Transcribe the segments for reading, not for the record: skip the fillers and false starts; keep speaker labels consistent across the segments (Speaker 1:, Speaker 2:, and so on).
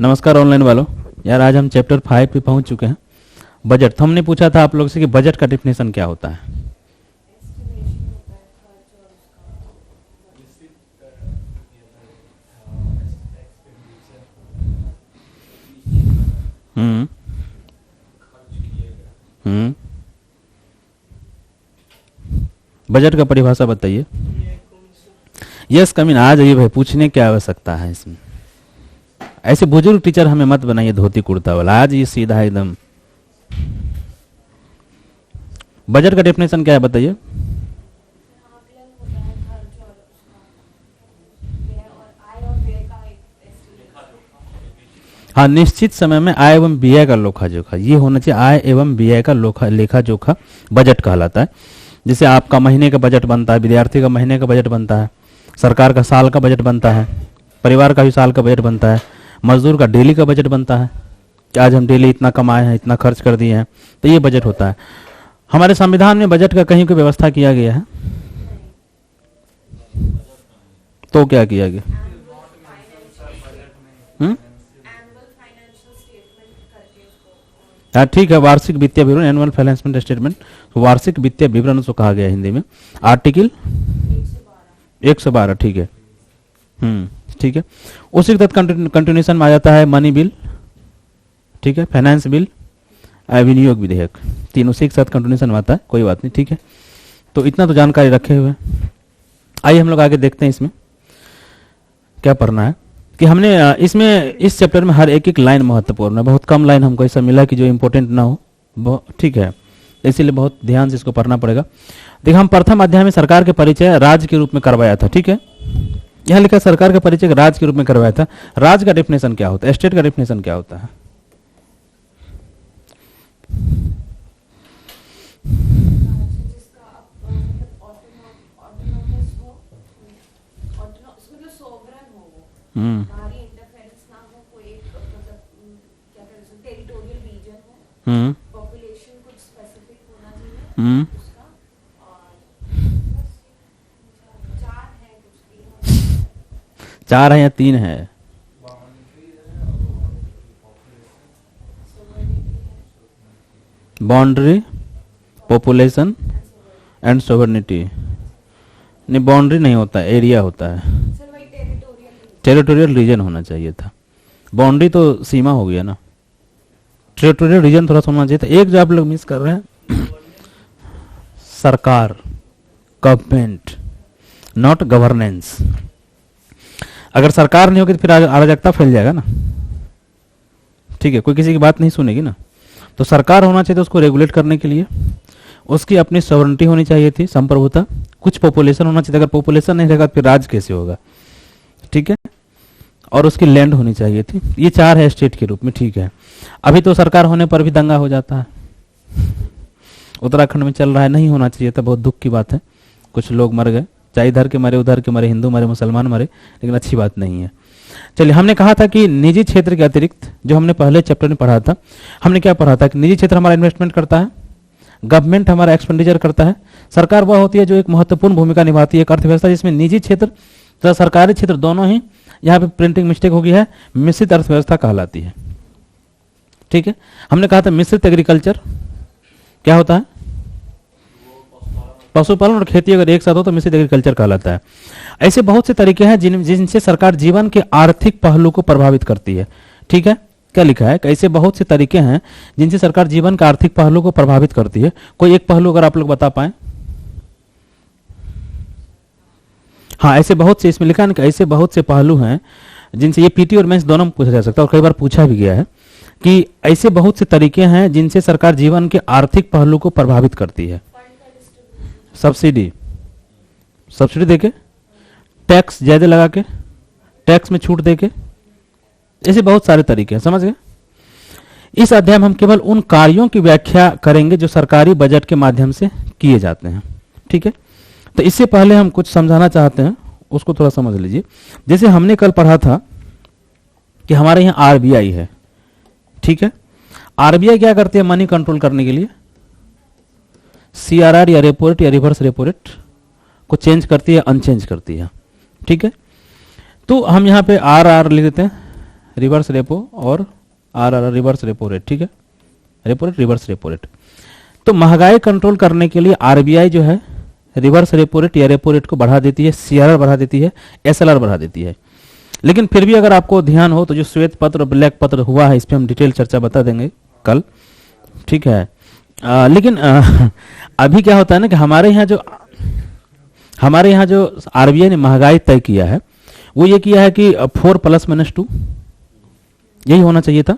Speaker 1: नमस्कार ऑनलाइन वालों। यार आज हम चैप्टर 5 पे पहुंच चुके हैं। बजट। तो हमने पूछा था आप लोग से कि बजट का डेफिनेशन क्या होता है। हम्म हम्म बजट का परिभाषा बताइए। यस कमीन, आ जाइए भाई, पूछने की आवश्यकता है इसमें। ऐसे बुजुर्ग टीचर हमें मत बनाइए धोती कुर्ता वाला, आज ये सीधा एकदम। बजट का डेफिनेशन क्या है बताइए। हाँ, निश्चित समय में आय एवं व्यय का लेखा जोखा, ये होना चाहिए। आय एवं व्यय का लेखा जोखा बजट कहलाता है। जैसे आपका महीने का बजट बनता है, विद्यार्थी का महीने का बजट बनता है, सरकार का साल का बजट बनता है, परिवार का भी साल का बजट बनता है, मजदूर का डेली का बजट बनता है कि आज हम डेली इतना कमाए हैं, इतना खर्च कर दिए हैं, तो ये बजट होता है। हमारे संविधान में बजट का कहीं कोई व्यवस्था किया गया है तो क्या किया गया? हाँ ठीक है, वार्षिक वित्तीय विवरण, एनुअल फाइनेंशियल स्टेटमेंट, वार्षिक वित्तीय विवरण उसको कहा गया हिंदी में। आर्टिकल 112, ठीक है। ठीक है। उसी के तहत कंटिन्यूशन में आ जाता है मनी बिल, ठीक है, फाइनेंस बिल, विनियोग विधेयक, तीन उसी के साथ कंटिन्यूशन में आता है। कोई बात नहीं, ठीक है। तो इतना तो जानकारी रखे हुए। आइए हम लोग आगे देखते हैं इसमें क्या पढ़ना है। कि हमने इसमें इस चैप्टर में हर एक एक लाइन महत्वपूर्ण है। बहुत कम लाइन हमको ऐसा मिला कि जो इंपॉर्टेंट ना हो, ठीक है, इसीलिए बहुत ध्यान से इसको पढ़ना पड़ेगा। देखिए, हम प्रथम अध्याय में सरकार के परिचय राज्य के रूप में करवाया था, ठीक है। यहाँ लिखा सरकार का परिचय राज्य के रूप में करवाया था। राज्य का डेफिनेशन क्या होता है, स्टेट का डेफिनेशन क्या होता है? चार है या तीन है? Boundary, population and sovereignty. नहीं, बाउंड्री नहीं होता है, एरिया होता है। टेरिटोरियल रीजन होना चाहिए था। बाउंड्री तो सीमा हो गया ना, टेरिटोरियल रीजन थोड़ा सा होना चाहिए था। एक जो आप लोग मिस कर रहे हैं, सरकार, गवर्नमेंट, नॉट गवर्नेंस। अगर सरकार नहीं होगी तो फिर अराजकता फैल जाएगा ना, ठीक है, कोई किसी की बात नहीं सुनेगी ना। तो सरकार होना चाहिए, तो उसको रेगुलेट करने के लिए उसकी अपनी सॉवरेनिटी होनी चाहिए थी, संप्रभुता। कुछ पॉपुलेशन होना चाहिए, अगर पॉपुलेशन नहीं रहेगा तो फिर राज कैसे होगा, ठीक है। और उसकी लैंड होनी चाहिए थी। ये चार है स्टेट के रूप में, ठीक है। अभी तो सरकार होने पर भी दंगा हो जाता है, उत्तराखंड में चल रहा है, नहीं होना चाहिए था, बहुत दुख की बात है। कुछ लोग मर गए, चाहे इधर के मरे, उधर के मरे, हिंदू मरे, मुसलमान मरे, लेकिन अच्छी बात नहीं है। चलिए, हमने कहा था कि निजी क्षेत्र के अतिरिक्त, जो हमने पहले चैप्टर में पढ़ा था, हमने क्या पढ़ा था कि निजी क्षेत्र हमारा इन्वेस्टमेंट करता है, गवर्नमेंट हमारा एक्सपेंडिचर करता है, सरकार वह होती है जो एक महत्वपूर्ण भूमिका निभाती है एक अर्थव्यवस्था जिसमें निजी क्षेत्र तथा सरकारी क्षेत्र दोनों ही, यहाँ पे प्रिंटिंग मिस्टेक हो गई है, मिश्रित अर्थव्यवस्था कहलाती है, ठीक है। हमने कहा था मिश्रित एग्रीकल्चर क्या होता है, पशुपालन और खेती अगर एक साथ हो तो मिश्रित एग्रीकल्चर कहलाता है। ऐसे बहुत से तरीके हैं जिनसे सरकार जीवन के आर्थिक पहलू को प्रभावित करती है, ठीक है। क्या लिखा है? ऐसे बहुत से तरीके हैं जिनसे सरकार जीवन के आर्थिक पहलू को प्रभावित करती है। कोई एक पहलू अगर आप लोग बता पाए। हाँ, ऐसे बहुत से, इसमें लिखा है कि ऐसे बहुत से पहलू हैं जिनसे, ये पीटी और मेंस दोनों में पूछा जा सकता है और कई बार पूछा भी गया है कि ऐसे बहुत से तरीके हैं जिनसे सरकार जीवन के आर्थिक पहलू को प्रभावित करती है। सब्सिडी देके, टैक्स ज्यादा लगा के, टैक्स में छूट देके, ऐसे बहुत सारे तरीके हैं, समझ गए। इस अध्याय में हम केवल उन कार्यों की व्याख्या करेंगे जो सरकारी बजट के माध्यम से किए जाते हैं, ठीक है। तो इससे पहले हम कुछ समझाना चाहते हैं, उसको थोड़ा समझ लीजिए। जैसे हमने कल पढ़ा था कि हमारे यहाँ आरबीआई है, ठीक है। आरबीआई क्या करती है मनी कंट्रोल करने के लिए? सीआरआर या रेपो रेट या रिवर्स रेपो रेट को चेंज करती है, अनचेंज करती है, ठीक है। तो हम यहाँ पे आर लिख देते हैं, रिवर्स रेपो और आरआर रिवर्स रेपो रेट, ठीक है, repo rate reverse repo rate. तो महंगाई कंट्रोल करने के लिए आरबीआई जो है रिवर्स रेपो रेट या रेपो रेट को बढ़ा देती है, सीआरआर बढ़ा देती है, एसएलआर बढ़ा देती है। लेकिन फिर भी अगर आपको ध्यान हो तो जो श्वेत पत्र ब्लैक पत्र हुआ है, इस पर हम डिटेल चर्चा बता देंगे कल, ठीक है। लेकिन अभी क्या होता है ना कि हमारे यहाँ जो आरबीआई ने महंगाई तय किया है वो ये किया है कि 4 + -2 यही होना चाहिए था।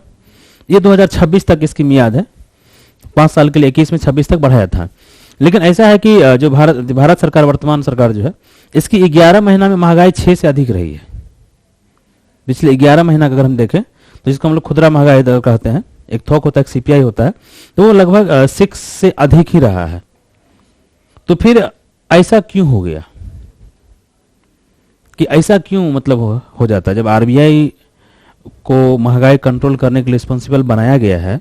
Speaker 1: ये 2026 तक इसकी मियाद है, 5 साल के लिए, 21 में 26 तक बढ़ाया था। लेकिन ऐसा है कि जो भारत सरकार, वर्तमान सरकार जो है, इसकी 11 महीना में महंगाई 6 से अधिक रही है। पिछले 11 महीना का अगर हम देखें तो जिसको हम लोग खुदरा महंगाई दर कहते हैं, एक थोक होता है, एक सीपीआई होता है, तो वो लगभग 6 से अधिक ही रहा है। तो फिर ऐसा क्यों हो गया कि ऐसा क्यों मतलब हो जाता है? जब आरबीआई को महंगाई कंट्रोल करने के लिए रिस्पॉन्सिबल बनाया गया है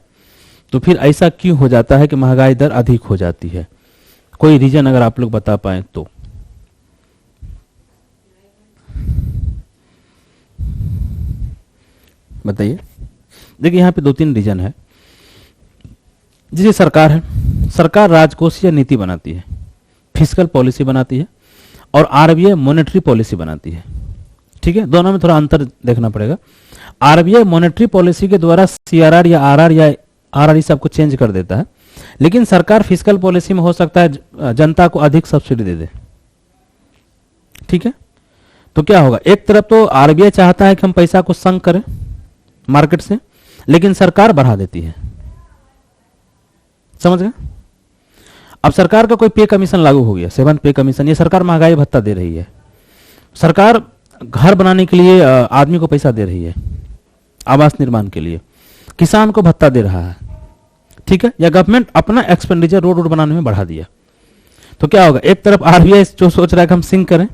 Speaker 1: तो फिर ऐसा क्यों हो जाता है कि महंगाई दर अधिक हो जाती है? कोई रीजन अगर आप लोग बता पाए तो। बताइए। देखिए यहाँ पे 2-3 रीजन है। जैसे सरकार है, सरकार राजकोषीय नीति बनाती है, फिस्कल पॉलिसी बनाती है, और आरबीआई मॉनेटरी पॉलिसी बनाती है, ठीक है। दोनों में थोड़ा अंतर देखना पड़ेगा। आरबीआई मॉनेटरी पॉलिसी के द्वारा सीआरआर या आरआर या आरआर इस सबको चेंज कर देता है, लेकिन सरकार फिस्कल पॉलिसी में हो सकता है जनता को अधिक सब्सिडी दे दे, ठीक है। तो क्या होगा, एक तरफ तो आरबीआई चाहता है कि हम पैसा को संक करें मार्केट से, लेकिन सरकार बढ़ा देती है, समझ गए। अब सरकार का कोई पे कमीशन लागू हो गया, 7 पे कमीशन, ये सरकार महंगाई भत्ता दे रही है। सरकार घर बनाने के लिए आदमी को पैसा दे रही है, आवास निर्माण के लिए, किसान को भत्ता दे रहा है, ठीक है। या गवर्नमेंट अपना एक्सपेंडिचर रोड बनाने में बढ़ा दिया। तो क्या होगा, एक तरफ आरबीआई जो सोच रहा है कि हम सिंक करें,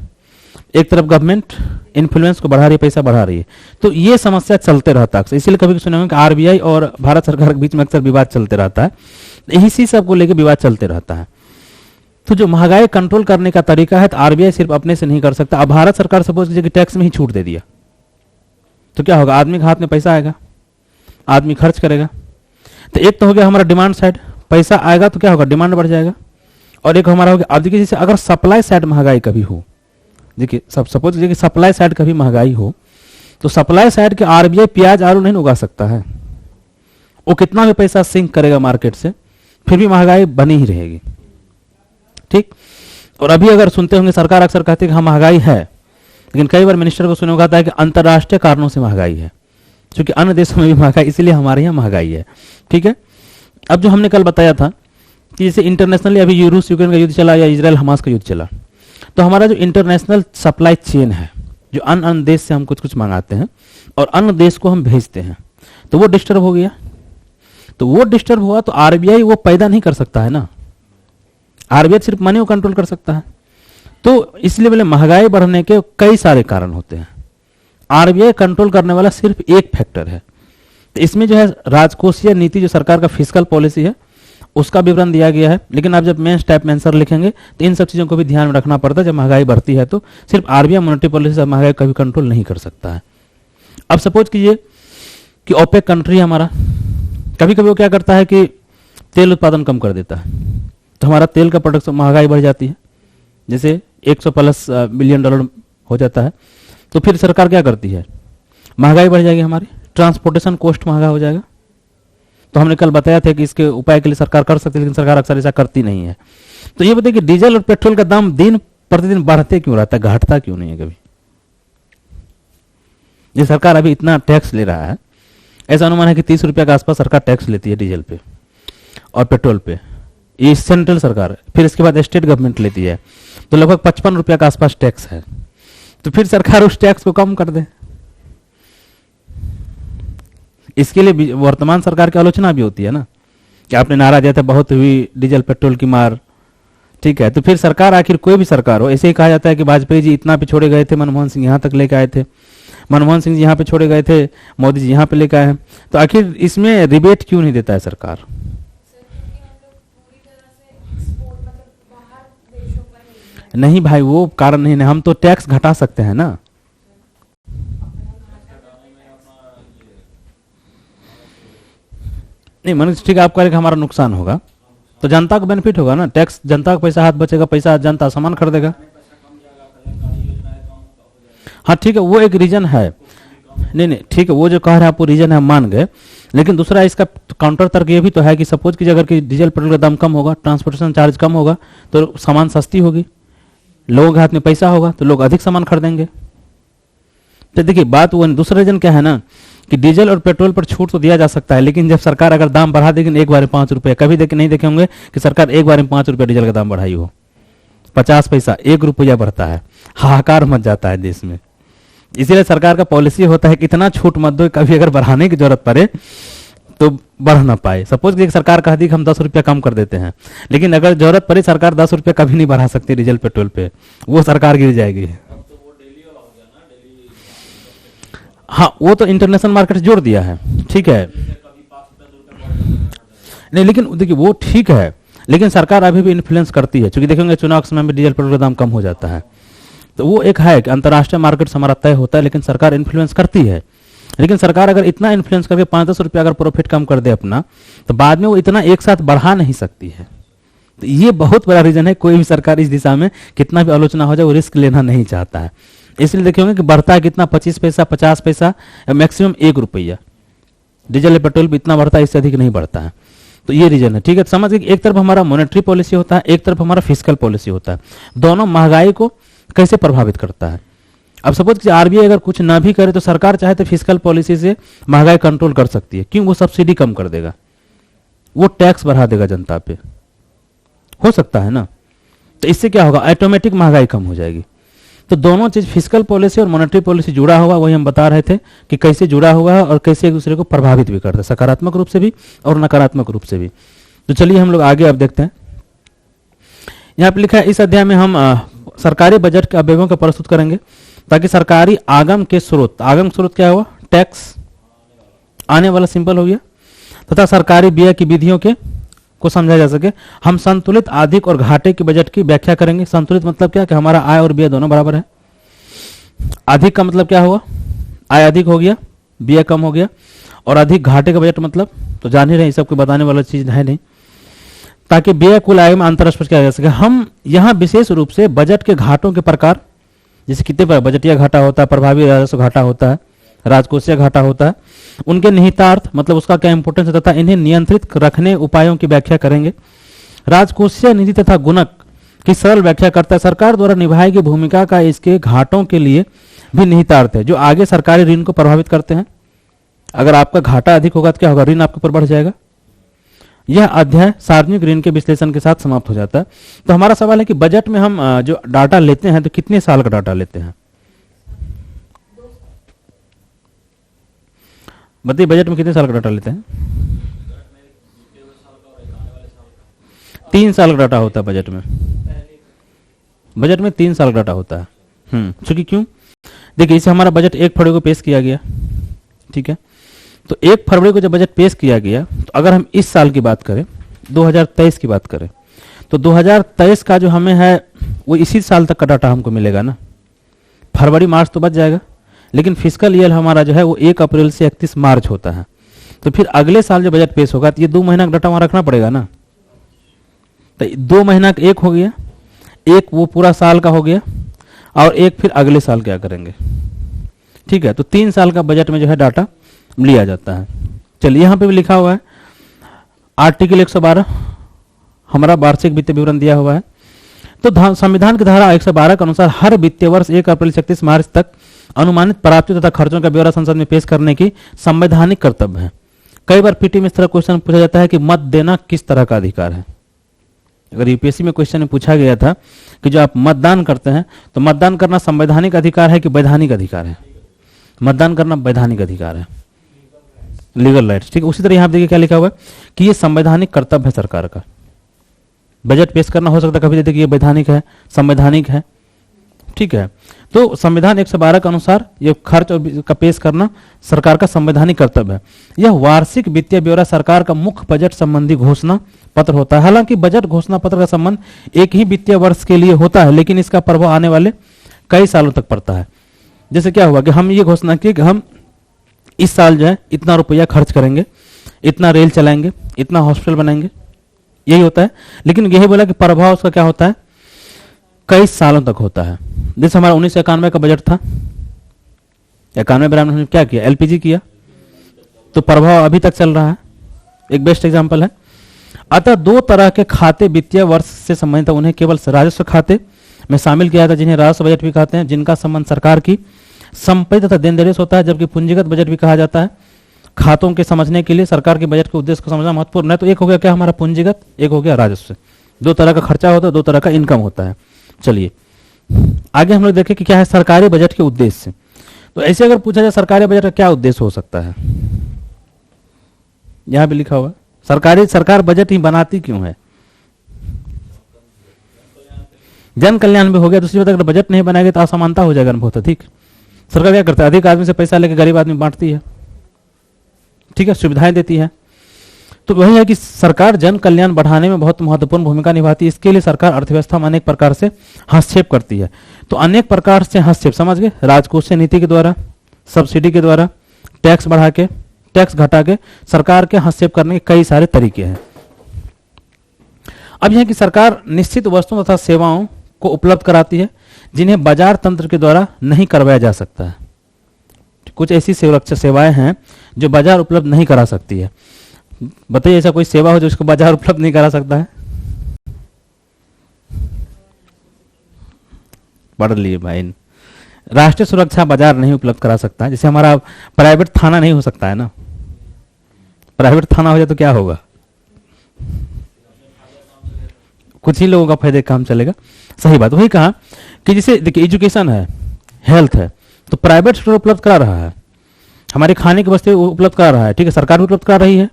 Speaker 1: एक तरफ गवर्नमेंट इन्फ्लुएंस को बढ़ा रही है, पैसा बढ़ा रही है। तो ये समस्या चलते रहता है। इसलिए कभी सुना होगा कि आरबीआई और भारत सरकार के बीच में अक्सर विवाद चलते रहता है, इसी सब को लेकर विवाद चलते रहता है। तो जो महंगाई कंट्रोल करने का तरीका है, तो आरबीआई सिर्फ अपने से नहीं कर सकता। अब भारत सरकार सपोज कीजिए कि टैक्स में ही छूट दे दिया, तो क्या होगा, आदमी के हाथ में पैसा आएगा, आदमी खर्च करेगा। तो एक तो हो गया हमारा डिमांड साइड, पैसा आएगा तो क्या होगा, डिमांड बढ़ जाएगा। और एक हमारा हो गया, अब देखिए जैसे अगर सप्लाई साइड महंगाई कभी हो, देखिए सपोज कीजिए कि सप्लाई साइड कभी महंगाई हो, तो सप्लाई साइड के आरबीआई प्याज आलू नहीं उगा सकता है, वो कितना भी पैसा सिंक करेगा मार्केट से, फिर भी महंगाई बनी ही रहेगी, ठीक। और अभी अगर सुनते होंगे, सरकार अक्सर कहती है कि हाँ महंगाई है, लेकिन कई बार मिनिस्टर को सुने कहता है कि अंतर्राष्ट्रीय कारणों से महंगाई है, क्योंकि अन्य देशों में भी महंगाई, इसलिए हमारे यहाँ महंगाई है, ठीक है। अब जो हमने कल बताया था कि जैसे इंटरनेशनली अभी रूस यूक्रेन का युद्ध चला या इजराइल हमास का युद्ध चला, तो हमारा जो इंटरनेशनल सप्लाई चेन है, जो अन्य देश से हम कुछ कुछ मंगाते हैं और अन्य देश को हम भेजते हैं, तो वो डिस्टर्ब हो गया। तो वो डिस्टर्ब हुआ तो आरबीआई वो पैदा नहीं कर सकता है ना, आरबीआई सिर्फ मनी को कंट्रोल कर सकता है। तो इसलिए बोले महंगाई बढ़ने के कई सारे कारण होते हैं, आरबीआई कंट्रोल करने वाला सिर्फ एक फैक्टर है। तो इसमें जो है राजकोषीय नीति, जो सरकार का फिस्कल पॉलिसी है, उसका विवरण दिया गया है। लेकिन आप जब मेंस टाइप में आंसर लिखेंगे तो इन सब चीजों को भी ध्यान में रखना पड़ता है। जब महंगाई बढ़ती है तो सिर्फ आरबीआई मॉनेटरी पॉलिसी से महंगाई कभी कंट्रोल नहीं कर सकता है। अब सपोज कीजिए कि ओपेक कंट्री हमारा, कभी कभी वो क्या करता है कि तेल उत्पादन कम कर देता है, तो हमारा तेल का प्रोडक्शन, महंगाई बढ़ जाती है, जैसे 100+ बिलियन डॉलर हो जाता है। तो फिर सरकार क्या करती है, महंगाई बढ़ जाएगी, हमारी ट्रांसपोर्टेशन कॉस्ट महंगा हो जाएगा। तो हमने कल बताया था कि इसके उपाय के लिए सरकार कर सकती है, लेकिन सरकार अक्सर ऐसा करती नहीं है। तो ये बताइए कि डीजल और पेट्रोल का दाम दिन प्रतिदिन बढ़ते क्यों रहता है, घटता क्यों नहीं है कभी? ये सरकार अभी इतना टैक्स ले रहा है, ऐसा अनुमान है कि 30 रुपये के आसपास सरकार टैक्स लेती है डीजल पे और पेट्रोल पे, ये सेंट्रल सरकार। फिर इसके बाद स्टेट गवर्नमेंट लेती है, तो लगभग 55 रुपये के आसपास टैक्स है। तो फिर सरकार उस टैक्स को कम कर दे। इसके लिए वर्तमान सरकार की आलोचना भी होती है ना, कि आपने नारा दिया था बहुत हुई डीजल पेट्रोल की मार, ठीक है। तो फिर सरकार, आखिर कोई भी सरकार हो, ऐसे ही कहा जाता है कि वाजपेयी जी इतना पे छोड़े गए थे, मनमोहन सिंह यहाँ तक लेके आए थे, मनमोहन सिंह जी यहाँ पे छोड़े गए थे, मोदी जी यहाँ पे लेके आए हैं। तो आखिर इसमें रिबेट क्यों नहीं देता है सरकार? नहीं भाई, वो कारण नहीं है, हम तो टैक्स घटा सकते हैं ना। नहीं मन ठीक है, आप कह रहे कि हमारा नुकसान होगा, तो जनता को बेनिफिट होगा ना, टैक्स जनता का पैसा हाथ बचेगा, पैसा जनता सामान खरीदेगा। हाँ ठीक है, वो एक रीजन है। नहीं नहीं ठीक है, वो जो कह रहे हैं आप वो रीजन है, हम मान गए। लेकिन दूसरा इसका काउंटर तर्क ये भी तो है कि सपोज कीजिए अगर कि डीजल पेट्रोल का दाम कम होगा, ट्रांसपोर्टेशन चार्ज कम होगा, तो सामान सस्ती होगी, लोगों के हाथ में पैसा होगा, तो लोग अधिक सामान खरीदेंगे। तो देखिए बात वो दूसरा रीजन क्या है ना कि डीजल और पेट्रोल पर छूट तो दिया जा सकता है, लेकिन जब सरकार अगर दाम बढ़ा देगी एक बार में 5 रुपये, कभी नहीं देखे होंगे कि सरकार एक बार में 5 रुपये डीजल का दाम बढ़ाई हो। 50 पैसा 1 रुपया बढ़ता है, हाहाकार मच जाता है देश में। इसीलिए सरकार का पॉलिसी होता है कि इतना छूट मत दो, कभी अगर बढ़ाने की जरूरत पड़े तो बढ़ ना पाए। सपोज कि सरकार कह दी कि हम 10 रुपया कम कर देते हैं, लेकिन अगर जरूरत पड़े सरकार 10 रुपया कभी नहीं बढ़ा सकती डीजल पेट्रोल पे, वो सरकार गिर जाएगी। हाँ वो तो इंटरनेशनल मार्केट से जोड़ दिया है, ठीक है। नहीं लेकिन देखिए वो ठीक है, लेकिन सरकार अभी भी इन्फ्लुएंस करती है, क्योंकि देखेंगे चुनाव के समय में डीजल पेट्रोल का दाम कम हो जाता है, तो वो एक है कि अंतर्राष्ट्रीय मार्केट से हमारा तय होता है, लेकिन सरकार इन्फ्लुएंस करती है। लेकिन सरकार अगर इतना इन्फ्लुएंस करके 5-10 रुपया अगर प्रॉफिट कम कर दे अपना, तो बाद में वो इतना एक साथ बढ़ा नहीं सकती है। तो ये बहुत बड़ा रीजन है, कोई भी सरकार इस दिशा में कितना भी आलोचना हो जाए वो रिस्क लेना नहीं चाहता है। इसलिए देखे होंगे कि बढ़ता है कितना, 25 पैसा, 50 पैसा, मैक्सिमम 1 रुपया। डीजल पेट्रोल भी इतना बढ़ता है, इससे अधिक नहीं बढ़ता है। तो ये रीजन है, ठीक है। समझ गए, एक तरफ हमारा मॉनेटरी पॉलिसी होता है, एक तरफ हमारा फिस्कल पॉलिसी होता है। दोनों महंगाई को कैसे प्रभावित करता है। अब सपोज कि आरबीआई अगर कुछ ना भी करे तो सरकार चाहे तो फिस्कल पॉलिसी से महंगाई कंट्रोल कर सकती है। क्यों? वो सब्सिडी कम कर देगा, वो टैक्स बढ़ा देगा जनता पे, हो सकता है ना। तो इससे क्या होगा, ऑटोमेटिक महंगाई कम हो जाएगी। तो दोनों चीज फिस्कल पॉलिसी और मॉनेटरी पॉलिसी जुड़ा हुआ, वही हम बता रहे थे कि कैसे जुड़ा हुआ है और कैसे एक दूसरे को प्रभावित भी करता है, सकारात्मक रूप से भी और नकारात्मक रूप से भी। तो चलिए हम लोग आगे अब देखते हैं। यहाँ पे लिखा है इस अध्याय में हम सरकारी बजट के अवयवों को प्रस्तुत करेंगे ताकि सरकारी आगम के स्रोत, आगम स्रोत क्या हुआ, टैक्स, आने वाला सिंपल हो गया, तथा सरकारी व्यय की विधियों के को समझा जा सके। हम संतुलित अधिक और घाटे की बजट की व्याख्या करेंगे। संतुलित मतलब क्या कि हमारा आय और व्यय दोनों बराबर है। अधिक का मतलब क्या हुआ, आय अधिक हो गया, व्यय कम हो गया। और अधिक घाटे का बजट मतलब तो जान ही रहे, सबको बताने वाला चीज है नहीं, ताकि व्यय कुल आय में अंतर स्पष्ट किया जा सके। हम यहाँ विशेष रूप से बजट के घाटों के प्रकार, जैसे कितने पर बजटीय घाटा होता है, प्रभावी राजस्व घाटा होता है, राजकोषीय घाटा होता है, उनके निहितार्थ मतलब उसका क्या इंपोर्टेंस है तथा इन्हें नियंत्रित रखने उपायों की व्याख्या करेंगे। राजकोषीय निधि तथा गुणक की सरल व्याख्या करता है। सरकार द्वारा निभाई गई भूमिका का इसके घाटों के लिए भी निहितार्थ है जो आगे सरकारी ऋण को प्रभावित करते हैं। अगर आपका घाटा अधिक होगा तो क्या होगा, ऋण आपके ऊपर बढ़ जाएगा। यह अध्याय सार्वजनिक ऋण के विश्लेषण के साथ समाप्त हो जाता है। तो हमारा सवाल है कि बजट में हम जो डाटा लेते हैं तो कितने साल का डाटा लेते हैं, बताइए। बजट में कितने साल का डाटा लेते हैं? 3 साल का डाटा होता है बजट में। बजट में 3 साल का डाटा होता है। क्योंकि क्यों, देखिए इसे हमारा बजट 1 फरवरी को पेश किया गया, ठीक है। तो 1 फरवरी को जब बजट पेश किया गया, तो अगर हम इस साल की बात करें, 2023 की बात करें, तो 2023 का जो हमें है वो इसी साल तक का डाटा हमको मिलेगा ना। फरवरी मार्च तो बच जाएगा, लेकिन फिस्कल ईयर हमारा जो है वो 1 अप्रैल से 31 मार्च होता है। तो फिर अगले साल जो बजट पेश होगा तो ये 2 महीना का डाटा वहां रखना पड़ेगा ना। तो 2 महीना का एक हो गया, एक वो पूरा साल का हो गया, और एक फिर अगले साल क्या करेंगे, ठीक है। तो 3 साल का बजट में जो है डाटा लिया जाता है। चलिए यहाँ पे भी लिखा हुआ है आर्टिकल 112 हमारा वार्षिक वित्तीय विवरण दिया हुआ है। तो संविधान की धारा 112 के अनुसार हर वित्तीय वर्ष 1 अप्रैल से 31 मार्च तक अनुमानित प्राप्तियों तथा खर्चों का ब्यौरा संसद में पेश करने की संवैधानिक कर्तव्य है। कई बार पीटी में इस तरह क्वेश्चन पूछा जाता है कि मत देना किस तरह का अधिकार है। अगर यूपीएससी में क्वेश्चन में पूछा गया था कि जो आप मतदान करते हैं तो मतदान करना संवैधानिक अधिकार है कि वैधानिक अधिकार है? मतदान करना वैधानिक अधिकार है, लीगल राइट्स, ठीक है। उसी तरह यहाँ देखिए क्या लिखा हुआ है कि ये संवैधानिक कर्तव्य है सरकार का। बजट पेश करना हो सकता है कभी देखिए ये वैधानिक है, संवैधानिक है, ठीक है। तो संविधान 112 के अनुसार ये खर्च और का पेश करना सरकार का संवैधानिक कर्तव्य है। यह वार्षिक वित्तीय ब्यौरा सरकार का मुख्य बजट संबंधी घोषणा पत्र होता है। हालांकि बजट घोषणा पत्र का संबंध एक ही वित्तीय वर्ष के लिए होता है, लेकिन इसका प्रभाव आने वाले कई सालों तक पड़ता है। जैसे क्या हुआ कि हम ये घोषणा की कि हम इस साल जो है इतना रुपया खर्च करेंगे, इतना रेल चलाएंगे, इतना हॉस्पिटल बनाएंगे, यही होता है। लेकिन यही बोला कि प्रभाव उसका क्या होता है, कई सालों तक होता है। जैसे हमारा 1991 का बजट था, 91 में क्या किया, एलपीजी किया, तो प्रभाव अभी तक चल रहा है, एक बेस्ट एग्जांपल है। अतः दो तरह के खाते वित्तीय वर्ष से संबंधित, उन्हें केवल राजस्व खाते में शामिल किया था, जिन्हें राजस्व बजट भी कहते हैं, जिनका संबंध सरकार की संपत्ति तथा देनदारियों से होता है, जबकि पूंजीगत बजट भी कहा जाता है। खातों के समझने के लिए सरकार के बजट के उद्देश्य को समझना महत्वपूर्ण है। तो एक हो गया क्या हमारा पूंजीगत, एक हो गया राजस्व। दो तरह का खर्चा होता है, दो तरह का इनकम होता है। चलिए आगे हम लोग देखें कि क्या है सरकारी बजट के उद्देश्य। तो ऐसे अगर पूछा जाए सरकारी बजट का क्या उद्देश्य हो सकता है, यहां भी लिखा हुआ सरकार बजट ही बनाती क्यों है। जन कल्याण भी हो गया। दूसरी बात, अगर बजट नहीं बनाएगी तो असमानता हो जाएगा बहुत अधिक। सरकार क्या करता है, अधिक आदमी से पैसा लेकर गरीब आदमी बांटती है, ठीक है, सुविधाएं देती है। तो वही है कि सरकार जन कल्याण बढ़ाने में बहुत महत्वपूर्ण भूमिका निभाती है। इसके लिए सरकार अर्थव्यवस्था में अनेक प्रकार से हस्तक्षेप करती है। तो अनेक प्रकार से हस्तक्षेप समझ गए, राजकोषीय नीति के द्वारा, सब्सिडी के द्वारा, टैक्स बढ़ा के, टैक्स घटा के, सरकार के हस्तक्षेप करने के कई सारे तरीके हैं। अब यह कि सरकार निश्चित वस्तुओं तथा सेवाओं को उपलब्ध कराती है जिन्हें बाजार तंत्र के द्वारा नहीं करवाया जा सकता है। कुछ ऐसी सुरक्षा सेवाएं हैं जो बाजार उपलब्ध नहीं करा सकती है। बताइए ऐसा कोई सेवा हो जो इसको बाजार उपलब्ध नहीं करा सकता है। पढ़ लिए भाई, राष्ट्रीय सुरक्षा बाजार नहीं उपलब्ध करा सकता है। जैसे हमारा प्राइवेट थाना नहीं हो सकता है ना, प्राइवेट थाना हो जाए तो क्या होगा, कुछ ही लोगों का फायदे काम चलेगा। सही बात, वही कहा कि जैसे देखिए एजुकेशन है, हेल्थ है, तो प्राइवेट सेक्टर उपलब्ध करा रहा है, हमारे खाने की वस्तुएं उपलब्ध करा रहा है, ठीक है, सरकार भी उपलब्ध करा रही है।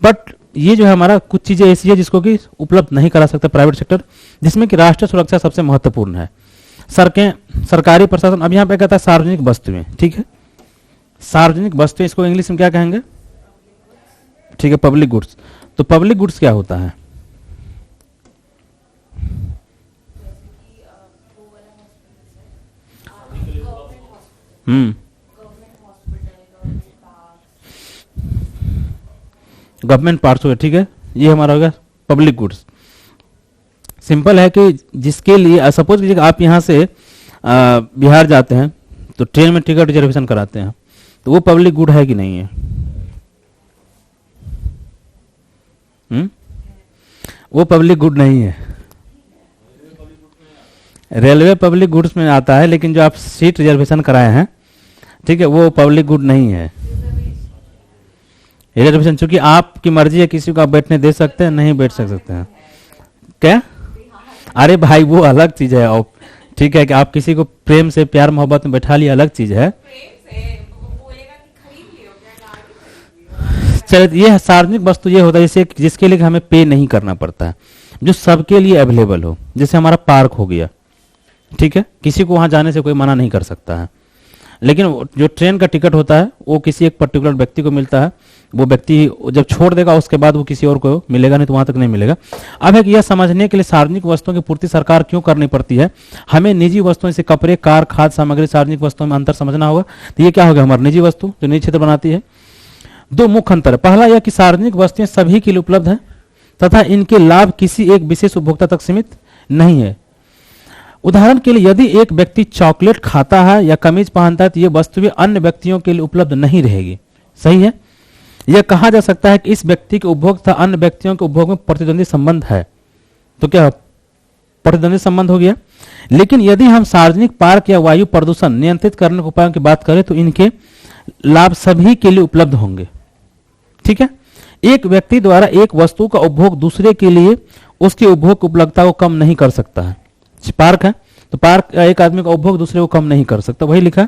Speaker 1: बट ये जो है हमारा कुछ चीजें ऐसी है जिसको कि उपलब्ध नहीं करा सकता प्राइवेट सेक्टर, जिसमें कि राष्ट्रीय सुरक्षा सबसे महत्वपूर्ण है। सड़कें, सरकारी प्रशासन, अब यहाँ पे कहता है सार्वजनिक वस्तुएं, ठीक है, सार्वजनिक वस्तुएं, इसको इंग्लिश में क्या कहेंगे, ठीक है, पब्लिक गुड्स। तो पब्लिक गुड्स क्या होता है, गवर्नमेंट पार्ट्स हो गया, ठीक है, ये हमारा होगा पब्लिक गुड्स। सिंपल है कि जिसके लिए सपोज कीजिए आप यहाँ से बिहार जाते हैं तो ट्रेन में टिकट रिजर्वेशन कराते हैं, तो वो पब्लिक गुड है कि नहीं है, वो पब्लिक गुड नहीं है। रेलवे पब्लिक गुड्स में आता है, लेकिन जो आप सीट रिजर्वेशन कराए हैं, ठीक है, वो पब्लिक गुड नहीं है। रिजर्वेशन चूंकि आपकी मर्जी है, किसी को आप बैठने दे सकते हैं, नहीं बैठ सकते हैं, क्या, अरे भाई वो अलग चीज है। और ठीक है कि आप किसी को प्रेम से प्यार मोहब्बत में बैठा लिया, अलग चीज है। चलिए, ये सार्वजनिक वस्तु ये होता है जैसे जिसके लिए हमें पे नहीं करना पड़ता है, जो सबके लिए अवेलेबल हो। जैसे हमारा पार्क हो गया, ठीक है, किसी को वहां जाने से कोई मना नहीं कर सकता है। लेकिन जो ट्रेन का टिकट होता है वो किसी एक पर्टिकुलर व्यक्ति को मिलता है, वो व्यक्ति जब छोड़ देगा उसके बाद वो किसी और को मिलेगा, नहीं तो वहां तक नहीं मिलेगा। अब है कि यह समझने के लिए सार्वजनिक वस्तुओं की पूर्ति सरकार क्यों करनी पड़ती है, हमें निजी वस्तुओं से कपड़े, कार, खाद्य सामग्री, सार्वजनिक वस्तुओं में अंतर समझना होगा। तो ये क्या होगा, हमारी निजी वस्तु जो निजी क्षेत्र बनाती है। दो मुख्य अंतर है, पहला यह कि सार्वजनिक वस्तुएं सभी के लिए उपलब्ध है तथा इनके लाभ किसी एक विशेष उपभोक्ता तक सीमित नहीं है। उदाहरण के लिए यदि एक व्यक्ति चॉकलेट खाता है या कमीज पहनता है तो ये वस्तुएं अन्य व्यक्तियों के लिए उपलब्ध नहीं रहेगी। सही है, यह कहा जा सकता है कि इस व्यक्ति के उपभोग तथा अन्य व्यक्तियों के उपभोग में प्रतिद्वंदी संबंध है। तो क्या प्रतिद्वंदी संबंध हो गया। लेकिन यदि हम सार्वजनिक पार्क या वायु प्रदूषण नियंत्रित करने के उपायों की बात करें तो इनके लाभ सभी के लिए उपलब्ध होंगे। ठीक है, एक व्यक्ति द्वारा एक वस्तु का उपभोग दूसरे के लिए उसके उपभोग की उपलब्धता को कम नहीं कर सकता है। पार्क है तो पार्क एक आदमी का उपभोग दूसरे को कम नहीं कर सकता, वही लिखा।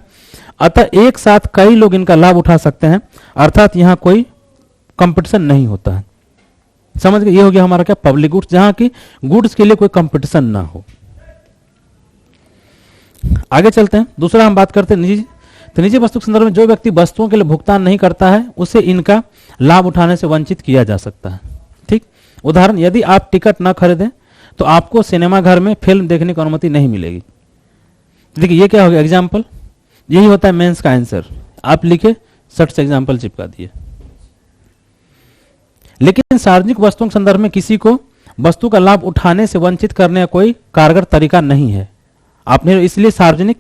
Speaker 1: अतः एक साथ कई लोग इनका लाभ उठा सकते हैं, अर्थात यहां कोई कंपटीशन नहीं होता है। समझ गए, ये हो गया हमारा क्या, पब्लिक गुड्स, जहां की गुड्स के लिए कोई कंपटीशन ना हो। आगे चलते हैं, दूसरा हम बात करते हैं निजी। तो निजी वस्तु के संदर्भ में जो व्यक्ति वस्तुओं के लिए भुगतान नहीं करता है उसे इनका लाभ उठाने से वंचित किया जा सकता है। ठीक, उदाहरण, यदि आप टिकट न खरीदें तो आपको सिनेमा घर में फिल्म देखने की अनुमति नहीं मिलेगी। देखिए ये क्या हो गया, एग्जाम्पल, यही होता है मेंस का आंसर। आप लिखे, शर्ट से एग्जाम्पल चिपका दिए। लेकिन सार्वजनिक वस्तुओं के संदर्भ में किसी को वस्तु का लाभ उठाने से वंचित करने का कोई कारगर तरीका नहीं है। आपने इसलिए सार्वजनिक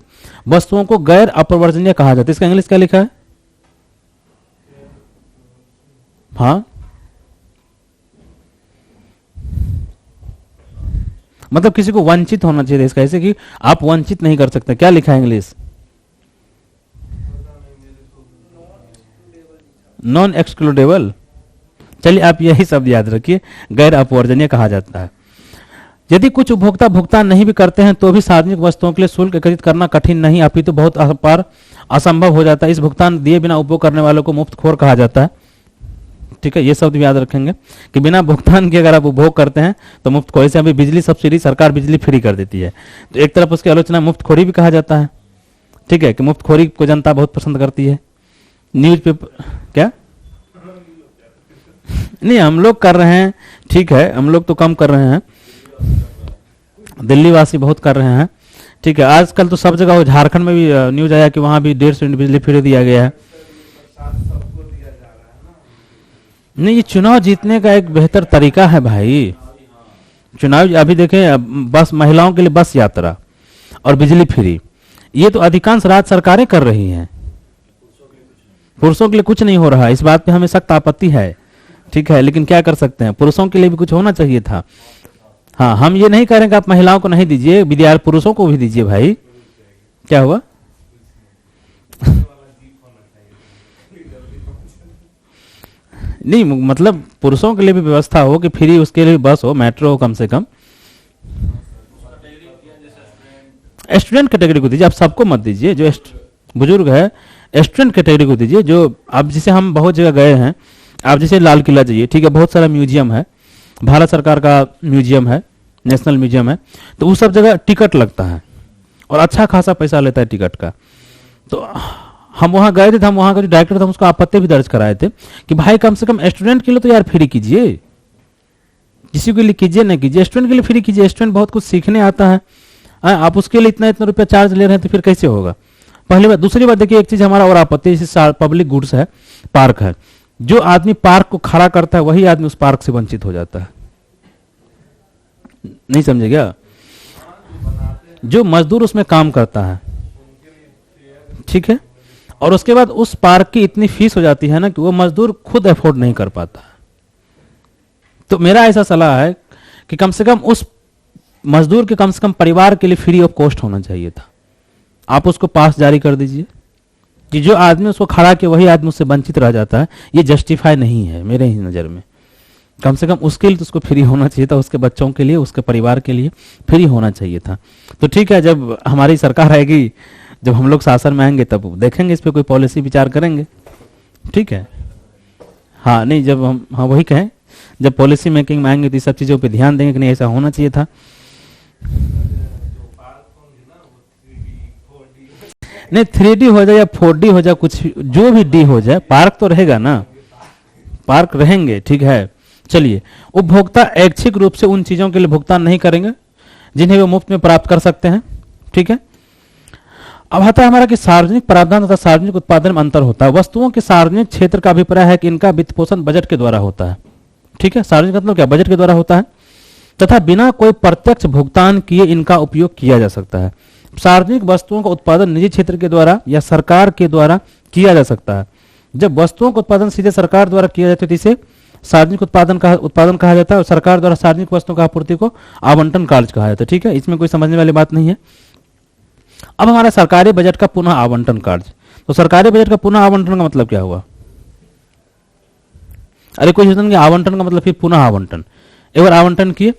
Speaker 1: वस्तुओं को गैर अप्रवर्जनीय कहा जाता है। इसका इंग्लिश क्या लिखा है? हाँ, मतलब किसी को वंचित होना चाहिए इसका, ऐसे कि आप वंचित नहीं कर सकते। क्या लिखा है इंग्लिश? Non excludable. चलिए आप यही शब्द याद रखिए, गैर अपवर्जनीय कहा जाता है। यदि कुछ उपभोक्ता भुगतान नहीं भी करते हैं तो भी सार्वजनिक वस्तुओं के लिए शुल्क एकत्रित करना कठिन नहीं अपितु बहुत अपार असंभव हो जाता है। इस भुगतान दिए बिना उपभोग करने वालों को मुफ्तखोर कहा जाता है। ठीक है, ये शब्द भी याद रखेंगे कि बिना भुगतान के अगर आप उपभोग करते हैं तो मुफ्तखोरी से। अभी बिजली सब्सिडी, सरकार बिजली फ्री कर देती है, तो एक तरफ उसकी आलोचना मुफ्तखोरी भी कहा जाता है। ठीक है, कि मुफ्तखोरी को जनता बहुत पसंद करती है। न्यूज पेपर क्या नहीं, हम लोग कर रहे हैं, ठीक है, हम लोग तो कम कर रहे हैं, दिल्ली वासी बहुत कर रहे हैं। ठीक है, आजकल तो सब जगह, झारखंड में भी न्यूज आया कि वहां भी 150 यूनिट बिजली फ्री दिया गया है। नहीं, ये चुनाव जीतने का एक बेहतर तरीका है भाई। चुनाव अभी देखें, बस महिलाओं के लिए बस यात्रा और बिजली फ्री, ये तो अधिकांश राज्य सरकारें कर रही हैं। पुरुषों के लिए कुछ नहीं हो रहा, इस बात पे हमें सख्त आपत्ति है। ठीक है, लेकिन क्या कर सकते हैं, पुरुषों के लिए भी कुछ होना चाहिए था। हाँ, हम ये नहीं कह रहे कि आप महिलाओं को नहीं दीजिए, विद्यार्थी पुरुषों को भी दीजिए भाई। क्या हुआ? नहीं, मतलब पुरुषों के लिए भी व्यवस्था हो कि फ्री, उसके लिए बस हो, मेट्रो हो कम से कम। स्टूडेंट कैटेगरी को दीजिए, आप सबको मत दीजिए। जो बुजुर्ग है स्टूडेंट कैटेगरी को दीजिए। जो अब जैसे हम बहुत जगह गए हैं, आप जैसे लाल किला जाइए, ठीक है, बहुत सारा म्यूजियम है, भारत सरकार का म्यूजियम है, नेशनल म्यूजियम है, तो उस सब जगह टिकट लगता है और अच्छा खासा पैसा लेता है टिकट का। तो हम वहां गए थे, तो हम वहां का जो डायरेक्टर था उसको आपत्ति भी दर्ज कराए थे कि भाई कम से कम स्टूडेंट के लिए तो यार फ्री कीजिए, किसी के लिए कीजिए नहीं कीजिए, स्टूडेंट के लिए फ्री कीजिए। स्टूडेंट बहुत कुछ सीखने आता है, आप उसके लिए इतना इतना रुपया चार्ज ले रहे हैं तो फिर कैसे होगा? पहली बात। दूसरी बात देखिए, एक चीज हमारा और आपत्ति, जैसे पब्लिक गुड्स है, पार्क है, जो आदमी पार्क को खड़ा करता है वही आदमी उस पार्क से वंचित हो जाता है। नहीं समझे क्या? जो मजदूर उसमें काम करता है, ठीक है, और उसके बाद उस पार्क की इतनी फीस हो जाती है ना कि वो मजदूर खुद अफोर्ड नहीं कर पाता। तो मेरा ऐसा सलाह है कि कम से कम उस मजदूर के कम से कम परिवार के लिए फ्री ऑफ कॉस्ट होना चाहिए था। आप उसको पास जारी कर दीजिए कि जो आदमी उसको खड़ा किया वही आदमी उससे वंचित रह जाता है। ये जस्टिफाई नहीं है मेरे ही नज़र में। कम से कम उसके लिए तो उसको फ्री होना चाहिए था, उसके बच्चों के लिए, उसके परिवार के लिए फ्री होना चाहिए था। तो ठीक है, जब हमारी सरकार आएगी, जब हम लोग शासन में आएंगे तब देखेंगे, इस पर कोई पॉलिसी विचार करेंगे। ठीक है, हाँ, नहीं, जब हम, हाँ वही कहें, जब पॉलिसी मेकिंग में आएंगे तो इस सब चीज़ों पे ध्यान देंगे कि नहीं ऐसा होना चाहिए था। नहीं, 3D हो जाए या 4D हो जाए, कुछ जो भी डी हो जाए, पार्क तो रहेगा ना, पार्क रहेंगे। ठीक है, चलिए। उपभोक्ता ऐच्छिक रूप से उन चीजों के लिए भुगतान नहीं करेंगे जिन्हें वे मुफ्त में प्राप्त कर सकते हैं। ठीक है, अब आता है हमारा कि सार्वजनिक प्रावधान तथा सार्वजनिक उत्पादन में अंतर होता है। वस्तुओं के सार्वजनिक क्षेत्र का अभिप्राय है कि इनका वित्त पोषण बजट के द्वारा होता है। ठीक है, सार्वजनिक मतलब क्या? बजट के द्वारा होता है तथा बिना कोई प्रत्यक्ष भुगतान किए इनका उपयोग किया जा सकता है। सार्वजनिक वस्तुओं का उत्पादन निजी क्षेत्र के द्वारा या सरकार के द्वारा किया जा सकता है। जब वस्तुओं का उत्पादन सीधे सरकार द्वारा किया जाता है तो इसे सार्वजनिक उत्पादन कहा जाता है, और सरकार द्वारा सार्वजनिक वस्तुओं का आपूर्ति को आवंटन कार्य कहा जाता है। ठीक है, इसमें कोई समझने वाली बात नहीं है। अब हमारा सरकारी बजट का पुनः आवंटन कार्य। तो सरकारी बजट का पुनः आवंटन का मतलब क्या हुआ? अरे कोई सोचेंगे आवंटन का मतलब फिर पुनः आवंटन, एक बार आवंटन किए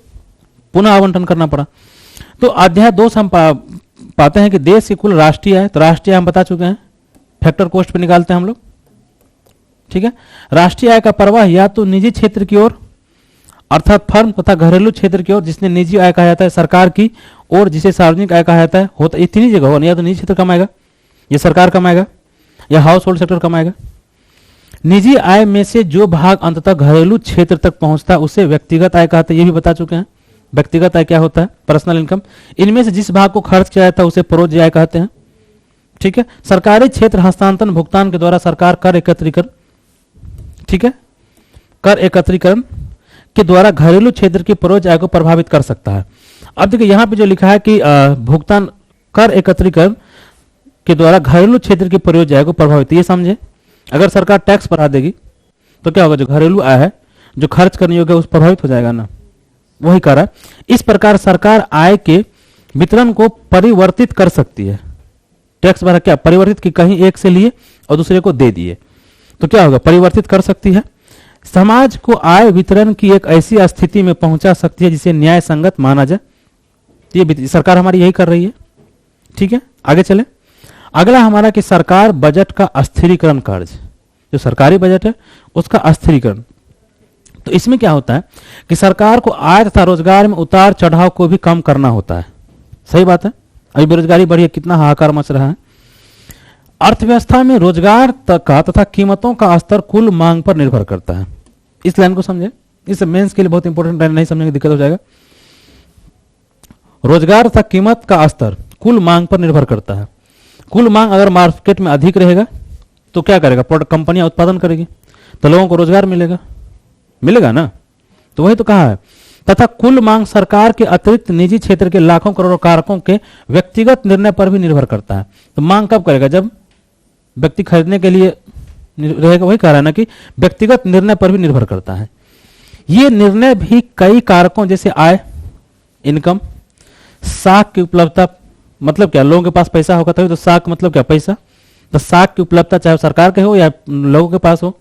Speaker 1: पुनः आवंटन करना पड़ा। तो अध्याय 2 से हम पाते हैं कि देश की कुल राष्ट्रीय आय, तो राष्ट्रीय आय हम बता चुके हैं, फैक्टर कॉस्ट पे निकालते हैं हम लोग। ठीक है, राष्ट्रीय आय का प्रवाह या तो निजी क्षेत्र की ओर अर्थात फर्म तथा घरेलू क्षेत्र की ओर, जिसने निजी आय कहा जाता है, सरकार की ओर जिसे सार्वजनिक आय कहा जाता है, होता इतनी जगह हो, या तो निजी क्षेत्र कमाएगा, या सरकार कमाएगा, या हाउस होल्ड सेक्टर कमाएगा। निजी आय में से जो भाग अंततः घरेलू क्षेत्र तक पहुंचता है उसे व्यक्तिगत आय कहते हैं, ये भी बता चुके हैं। व्यक्तिगत आय क्या होता है? Personal income. इनमें से जिस भाग को खर्च किया जाता है उसे परोज्य आय कहते हैं। ठीक है, सरकारी क्षेत्र हस्तांतरण भुगतान के द्वारा सरकार कर एकत्रीकरण, ठीक है, कर एकत्रीकरण के द्वारा घरेलू क्षेत्र की परोक्ष आय को प्रभावित कर सकता है। अब देखिए यहां पे जो लिखा है कि भुगतान कर एकत्रीकरण के द्वारा घरेलू क्षेत्र की परोक्ष आय को प्रभावित, ये समझे अगर सरकार टैक्स बढ़ा देगी तो क्या होगा, जो घरेलू आय है जो खर्च करने योग्य उस प्रभावित हो जाएगा ना, वही कर रहा है। इस प्रकार सरकार आय के वितरण को परिवर्तित कर सकती है। टैक्स बढ़ा क्या परिवर्तित की, कहीं एक से लिए और दूसरे को दे दिए तो क्या होगा, परिवर्तित कर सकती है। समाज को आय वितरण की एक ऐसी स्थिति में पहुंचा सकती है जिसे न्याय संगत माना जाए। ये सरकार हमारी यही कर रही है। ठीक है, आगे चले। अगला हमारा कि सरकार बजट का अस्थिरीकरण कार्य, जो सरकारी बजट है उसका अस्थिरीकरण। तो इसमें क्या होता है कि सरकार को आय तथा रोजगार में उतार चढ़ाव को भी कम करना होता है। सही बात है, अभी बेरोजगारी बढ़ी है, कितना हाहाकार मच रहा है। अर्थव्यवस्था में रोजगार का तथा कीमतों का स्तर कुल मांग पर निर्भर करता है। इस लाइन को समझे, इस मेंस के लिए बहुत इंपॉर्टेंट लाइन, नहीं समझने की दिक्कत हो जाएगा। रोजगार तथा कीमत का स्तर कुल मांग पर निर्भर करता है। कुल मांग अगर मार्केट में अधिक रहेगा तो क्या करेगा, कंपनियां उत्पादन करेगी तो लोगों को रोजगार मिलेगा, मिलेगा ना। तो वही तो कहा है, तथा कुल मांग सरकार के अतिरिक्त निजी क्षेत्र के लाखों करोड़ों कारकों के व्यक्तिगत निर्णय पर भी निर्भर करता है। तो मांग कब करेगा, जब व्यक्ति खरीदने के लिए रहेगा। वही कह रहा है ना कि व्यक्तिगत निर्णय पर भी निर्भर करता है। ये निर्णय भी कई कारकों जैसे आय, इनकम, साख की उपलब्धता, मतलब क्या, लोगों के पास पैसा होगा तभी तो साख मतलब क्या, पैसा। तो साख की उपलब्धता चाहे सरकार के हो या लोगों के पास हो,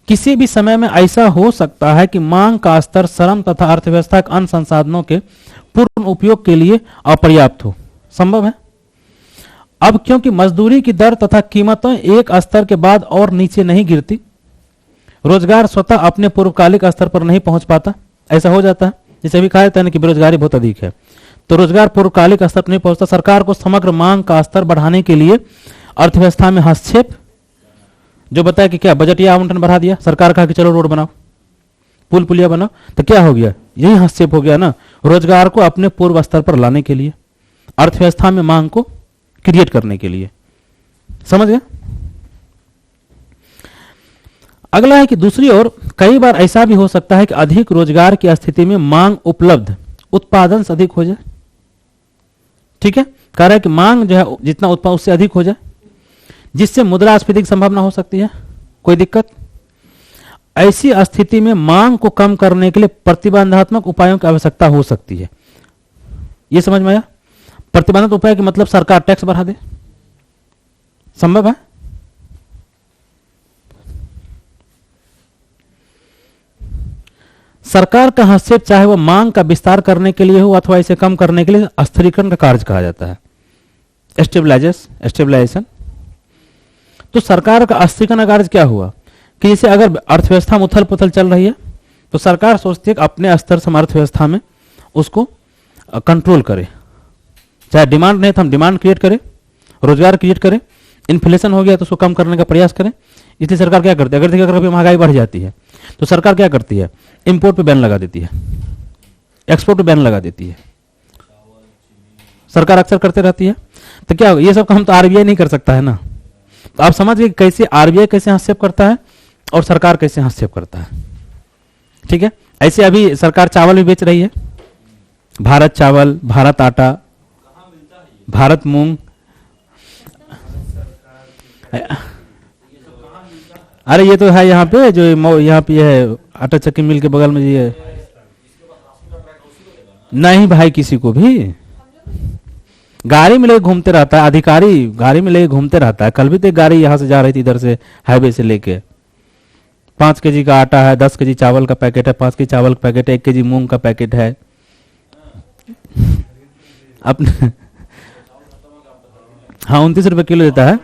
Speaker 1: किसी भी समय में ऐसा हो सकता है कि मांग का स्तर श्रम तथा अर्थव्यवस्था के अन्य संसाधनों के पूर्ण उपयोग के लिए अपर्याप्त हो। संभव है। अब क्योंकि मजदूरी की दर तथा कीमतें एक स्तर के बाद और नीचे नहीं गिरती, रोजगार स्वतः अपने पूर्वकालिक स्तर पर नहीं पहुंच पाता। ऐसा हो जाता है, जैसे अभी कहा जाता है कि बेरोजगारी बहुत अधिक है तो रोजगार पूर्वकालिक स्तर पर नहीं पहुंचता। सरकार को समग्र मांग का स्तर बढ़ाने के लिए अर्थव्यवस्था में हस्तक्षेप, जो बताया कि क्या बजटीय आवंटन बढ़ा दिया, सरकार कहा कि चलो रोड बनाओ, पुल पुलिया बनाओ, तो क्या हो गया, यही हस्तक्षेप हो गया ना। रोजगार को अपने पूर्व स्तर पर लाने के लिए, अर्थव्यवस्था में मांग को क्रिएट करने के लिए। समझ गया। अगला है कि दूसरी ओर कई बार ऐसा भी हो सकता है कि अधिक रोजगार की स्थिति में मांग उपलब्ध उत्पादन से अधिक हो जाए। ठीक है, कह रहा है कि मांग जो है जितना उत्पादन उससे अधिक हो जाए, जिससे मुद्रास्फीति की संभावना हो सकती है। कोई दिक्कत, ऐसी स्थिति में मांग को कम करने के लिए प्रतिबंधात्मक उपायों की आवश्यकता हो सकती है। यह समझ में आया। प्रतिबंधात्मक उपाय के मतलब सरकार टैक्स बढ़ा दे, संभव है। सरकार का हस्तक्षेप चाहे वह मांग का विस्तार करने के लिए हो अथवा इसे कम करने के लिए अस्थिरीकरण का कार्य कहा जाता है, स्टेबलाइजेशन। तो सरकार का अस्थिरीकरण का कार्य क्या हुआ कि जैसे अगर अर्थव्यवस्था में उथल पुथल चल रही है तो सरकार सोचती है कि अपने स्तर से अर्थव्यवस्था में उसको कंट्रोल करे, चाहे डिमांड नहीं तो हम डिमांड क्रिएट करें, रोजगार क्रिएट करें। इन्फ्लेशन हो गया तो उसको कम करने का प्रयास करें। इसलिए सरकार क्या करती है, अगर देखिए अगर महंगाई बढ़ जाती है तो सरकार क्या करती है, इंपोर्ट पे बैन लगा देती है, एक्सपोर्ट पे बैन लगा देती है। सरकार अक्सर करते रहती है। तो क्या होगा, ये सब काम तो आरबीआई नहीं कर सकता है ना। तो आप समझिए कैसे आरबीआई कैसे हस्तक्षेप करता है और सरकार कैसे हस्तक्षेप करता है। ठीक है, ऐसे अभी सरकार चावल भी बेच रही है, भारत चावल, भारत आटा, भारत मूंग। अरे ये तो है यहाँ पे, जो यहाँ पे है आटा चक्की मिल के बगल में ये नहीं भाई, किसी को भी गाड़ी में लेके घूमते रहता है, अधिकारी गाड़ी में लेके घूमते रहता है। कल भी तो एक गाड़ी यहाँ से जा रही थी इधर से हाईवे से लेके, 5 केजी का आटा है, 10 केजी चावल का पैकेट है, 5 केजी चावल का पैकेट है, 1 केजी मूंग का पैकेट है। अपने हाँ 29 रुपए किलो देता है।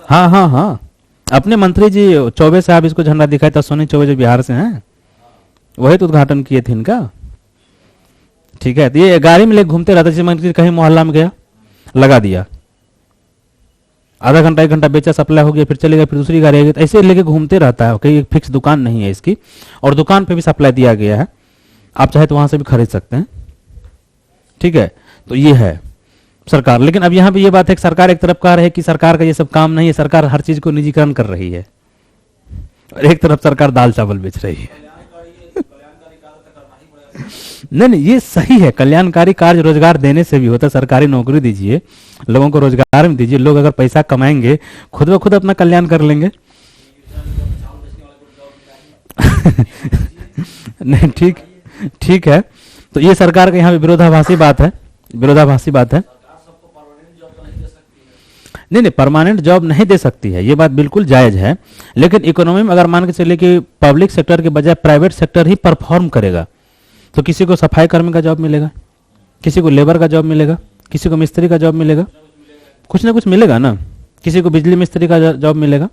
Speaker 1: हाँ हाँ हाँ, अपने मंत्री जी चौबे साहब इसको झंडा दिखाए था, सोनी चौबे जो बिहार से हैं, वही तो उद्घाटन किए थे इनका। ठीक है, तो ये गाड़ी में लेके घूमते रहता है, जैसे मंत्री कहीं मोहल्ला में गया लगा दिया, आधा घंटा 1 घंटा बेचा, सप्लाई हो गया, फिर चलेगा, फिर दूसरी गाड़ी आएगी, ऐसे लेके घूमते रहता है। कहीं एक फिक्स दुकान नहीं है इसकी, और दुकान पे भी सप्लाई दिया गया है, आप चाहे तो वहां से भी खरीद सकते हैं। ठीक है, तो ये है सरकार। लेकिन अब यहाँ पे ये बात है कि सरकार एक तरफ कह रही है कि सरकार का ये सब काम नहीं है, सरकार हर चीज को निजीकरण कर रही है। और एक तरफ सरकार दाल चावल बेच रही है। नहीं नहीं, ये सही है, कल्याणकारी कार्य रोजगार देने से भी होता है। सरकारी नौकरी दीजिए, लोगों को रोजगार में दीजिए, लोग अगर पैसा कमाएंगे खुद ब खुद अपना कल्याण कर लेंगे। नहीं, ठीक ठीक है। तो ये सरकार का यहाँ पे विरोधाभासी बात है, विरोधाभासी बात है। नहीं नहीं, परमानेंट जॉब नहीं दे सकती है, ये बात बिल्कुल जायज है। लेकिन इकोनॉमी में अगर मान के चले कि पब्लिक सेक्टर के बजाय प्राइवेट सेक्टर ही परफॉर्म करेगा, तो किसी को सफाई कर्मी का जॉब मिलेगा, किसी को लेबर का जॉब मिलेगा, किसी को मिस्त्री का जॉब मिलेगा, कुछ ना कुछ मिलेगा ना, किसी को बिजली मिस्त्री का जॉब मिलेगा।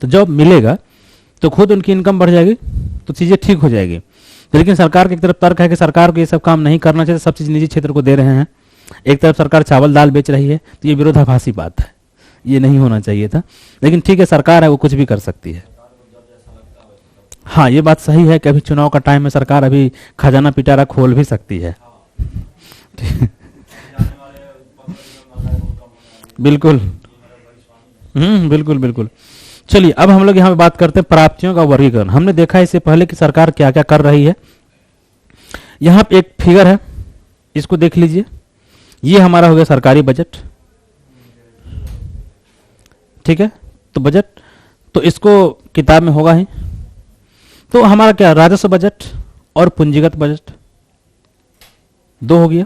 Speaker 1: तो जॉब मिलेगा तो खुद उनकी इनकम बढ़ जाएगी, तो चीज़ें ठीक हो जाएगी। लेकिन सरकार की एक तरफ तर्क है कि सरकार को ये सब काम नहीं करना चाहिए, सब चीज़ निजी क्षेत्र को दे रहे हैं। एक तरफ सरकार चावल दाल बेच रही है, तो ये विरोधाभासी बात है, ये नहीं होना चाहिए था। लेकिन ठीक है, सरकार है, वो कुछ भी कर सकती है। हाँ, ये बात सही है कि अभी चुनाव का टाइम है, सरकार अभी खजाना पिटारा खोल भी सकती है। बिल्कुल, बिल्कुल बिल्कुल। चलिए, अब हम लोग यहाँ पे बात करते हैं प्राप्तियों का वर्गीकरण। हमने देखा इससे पहले कि सरकार क्या क्या कर रही है। यहाँ पे एक फिगर है, इसको देख लीजिए। ये हमारा हो गया सरकारी बजट, ठीक है। तो बजट तो इसको किताब में होगा ही। तो हमारा क्या, राजस्व बजट और पूंजीगत बजट दो हो गया।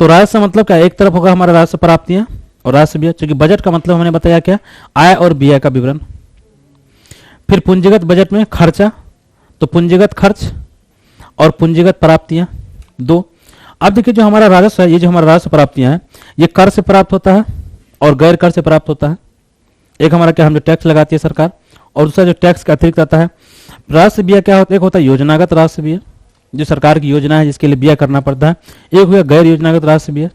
Speaker 1: तो राजस्व मतलब क्या, एक तरफ होगा हमारा राजस्व प्राप्तियां और राजस्व व्यय, क्योंकि बजट का मतलब हमने बताया क्या, आय और व्यय का विवरण। फिर पूंजीगत बजट में खर्चा, तो पूंजीगत खर्च और पूंजीगत प्राप्तियां दो। अब देखिए, जो हमारा राजस्व है, ये जो हमारा राजस्व प्राप्तियां है, ये कर से प्राप्त होता है और गैर कर से प्राप्त होता है। एक हमारा क्या, हम जो टैक्स लगाती है सरकार, और दूसरा जो टैक्स का अतिरिक्त आता है। राजस्व व्यय क्या होता है, एक होता है योजनागत राजस्व व्यय, जो सरकार की योजना है जिसके लिए व्यय करना पड़ता है। एक हुआ गैर योजनागत राजस्व व्यय,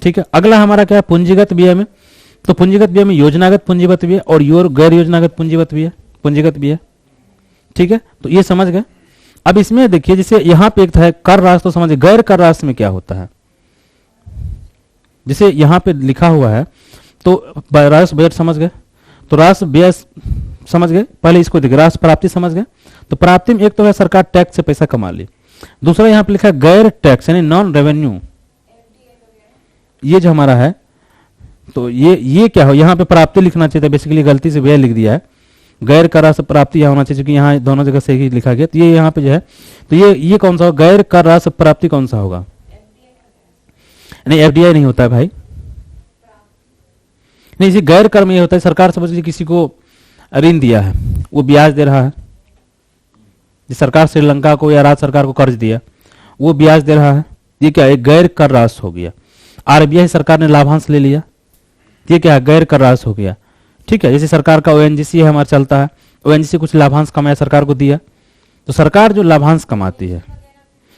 Speaker 1: ठीक है। अगला हमारा क्या है, पूंजीगत व्यय में, तो पूंजीगत व्यय में योजनागत पूंजीगत व्यय और गैर योजनागत पूंजीगत व्यय, ठीक है। तो ये समझ गए। अब इसमें देखिए, जैसे यहाँ पे एक है कर राजस्व, तो समझिए गैर कर राजस्व में क्या होता है। जैसे यहाँ पे लिखा हुआ है, तो राजस्व बजट समझ गए, तो राजस्व व्यय समझ गए। पहले इसको देखिए, राजस्व प्राप्ति समझ गए। तो प्राप्ति में एक तो है सरकार टैक्स से पैसा कमा ली, दूसरा यहाँ पे लिखा है गैर टैक्स यानी नॉन रेवेन्यू, ये जो हमारा है। तो ये क्या हो, यहाँ पे प्राप्ति लिखना चाहिए था, बेसिकली गलती से व्यय लिख दिया है। गैर कर राजस्व प्राप्ति यहाँ होना चाहिए, क्योंकि यहाँ दोनों जगह से ही लिखा गया। तो ये यहाँ पे जो है, तो ये कौन सा होगा, गैर कर राजस्व प्राप्ति कौन सा होगा। नहीं, एफडीआई नहीं होता है भाई। नहीं, इसी गैर कर में ये होता है, सरकार समझ लीजिए किसी को ऋण दिया है, वो ब्याज दे रहा है। जिस सरकार श्रीलंका को या राज्य सरकार को कर्ज दिया, वो ब्याज दे रहा है, ये क्या है, गैर कर राजस्व हो गया। आरबीआई सरकार ने लाभांश ले लिया, ये क्या है, गैर कर राजस्व हो गया, ठीक है। जैसे सरकार का ओएनजीसी है हमारा चलता है, ओएनजीसी कुछ लाभांश कमाया, सरकार को दिया, तो सरकार जो लाभांश कमाती है,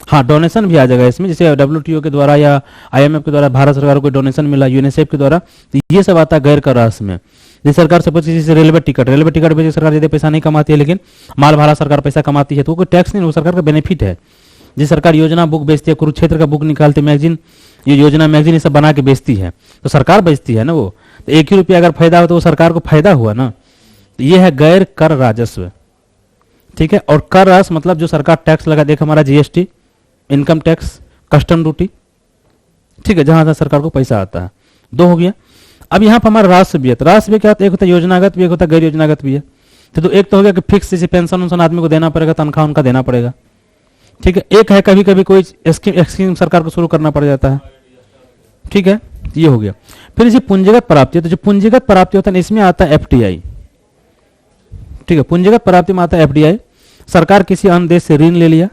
Speaker 1: हाँ डोनेशन भी आ जाएगा इसमें। जैसे डब्ल्यूटीओ के द्वारा या आईएमएफ के द्वारा भारत सरकार को डोनेशन मिला, यूनिसेफ के द्वारा, तो ये सब आता है गैर कर राजस्व में। जैसे सरकार सपोज किसी से रेलवे टिकट पे सरकार ज्यादा पैसा नहीं कमाती है, लेकिन माल भाड़ा सरकार पैसा कमाती है, तो कोई टैक्स नहीं, वो सरकार का बेनिफिट है। जिस सरकार योजना बुक बेचती है, कुरुक्षेत्र का बुक निकालती है, मैगजीन, ये योजना मैगजीन ये सब बना के बेचती है, तो सरकार बेचती है ना वो। तो 1 ही रुपया अगर फायदा हो तो वो सरकार को फायदा हुआ ना। तो ये है गैर कर राजस्व, ठीक है। और कर राजस्व मतलब जो सरकार टैक्स लगा, देख हमारा GST, income tax, custom duty, ठीक है, जहां सरकार को पैसा आता है। दो हो गया। अब यहाँ पर हमारा राजस्व व्यय, राजस्व व्यय क्या होता है, एक होता है योजनागत व्यय, एक होता है गैर योजनागत व्यय। तो एक तो हो गया कि फिक्स जैसे पेंशन उनसन आदमी को देना पड़ेगा, तनख्वाह उनका देना पड़ेगा, ठीक है। एक है कभी कभी कोई स्कीम सरकार को शुरू करना पड़ जाता है, ठीक है, ये हो गया। फिर इसे पूंजीगत प्राप्ति, तो जो पूंजीगत प्राप्ति होता है इसमें आता है एफडीआई, ठीक है। पूंजीगत प्राप्ति में आता है एफडीआई, सरकार किसी अन्य देश से ऋण ले लिया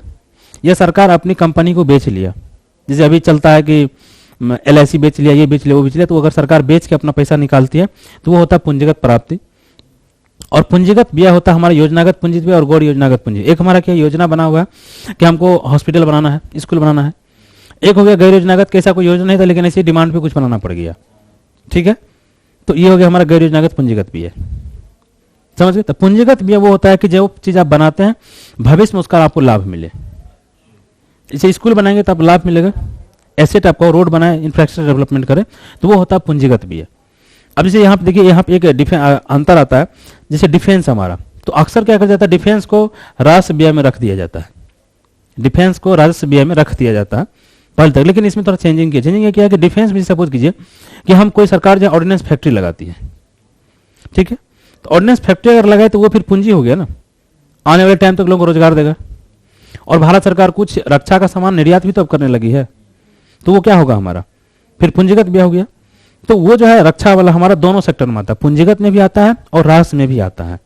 Speaker 1: या सरकार अपनी कंपनी को बेच लिया। जैसे अभी चलता है कि एलआईसी बेच लिया, ये बेच लिया, वो बेच लिया, तो अगर सरकार बेच के अपना पैसा निकालती है तो वो होता है पूंजीगत प्राप्ति। और पूंजीगत व्यय होता है हमारा योजनागत पूंजी व्यय और गैर योजनागत पूंजी। एक हमारा क्या योजना बना हुआ है कि हमको हॉस्पिटल बनाना है, स्कूल बनाना है। एक हो गया गैर योजनागत, कैसा कोई योजना नहीं था लेकिन ऐसी डिमांड पे कुछ बनाना पड़ गया, ठीक है। तो ये हो गया हमारा गैर योजनागत पूंजीगत व्यय, समझ गए। तो पूंजीगत व्यय वो होता है कि जो चीज आप बनाते हैं भविष्य में उसका आपको लाभ मिले। इसे स्कूल बनाएंगे तो आपको लाभ मिलेगा, एसेट आपको रोड बनाए, इंफ्रास्ट्रक्चर डेवलपमेंट करे, तो वो होता है पूंजीगत व्यय। अब जैसे यहाँ पे देखिए, यहाँ पे एक अंतर आता है। जैसे डिफेंस हमारा, तो अक्सर क्या कर जाता है, डिफेंस को राजस्व व्यय में रख दिया जाता है, डिफेंस को राजस्व व्यय में रख दिया जाता है पहले तक। लेकिन इसमें थोड़ा चेंजिंग किया, चेंजिंग क्या है कि डिफेंस में सपोज कीजिए कि हम कोई सरकार जो ऑर्डिनेंस फैक्ट्री लगाती है, ठीक है, तो ऑर्डिनेंस फैक्ट्री अगर लगाए तो वो फिर पूंजी हो गया ना, आने वाले टाइम तक लोगों को रोजगार देगा। और भारत सरकार कुछ रक्षा का सामान निर्यात भी तो अब करने लगी है, तो वो क्या होगा हमारा, फिर पूंजीगत व्यय हो गया। तो वो जो है रक्षा वाला हमारा दोनों सेक्टर में आता है, पूंजीगत में भी आता है और राजस्व में भी आता है,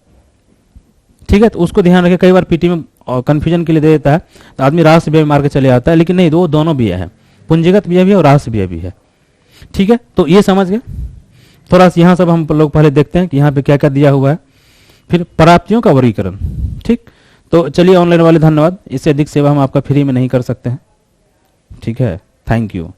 Speaker 1: ठीक है। तो उसको ध्यान रखें, कई बार पीटी में कंफ्यूजन के लिए दे देता है, तो आदमी राजस्व व्यय मार के चले आता है, लेकिन नहीं, वो दोनों व्यय है, पूंजीगत व्यय भी है और राजस्व व्यय भी है, ठीक है। तो ये समझ गए। थोड़ा सा यहाँ सब हम लोग पहले देखते हैं कि यहाँ पे क्या क्या दिया हुआ है, फिर प्राप्तियों का वर्गीकरण, ठीक। तो चलिए ऑनलाइन वाले धन्यवाद, इससे अधिक सेवा हम आपका फ्री में नहीं कर सकते हैं, ठीक है। Thank you.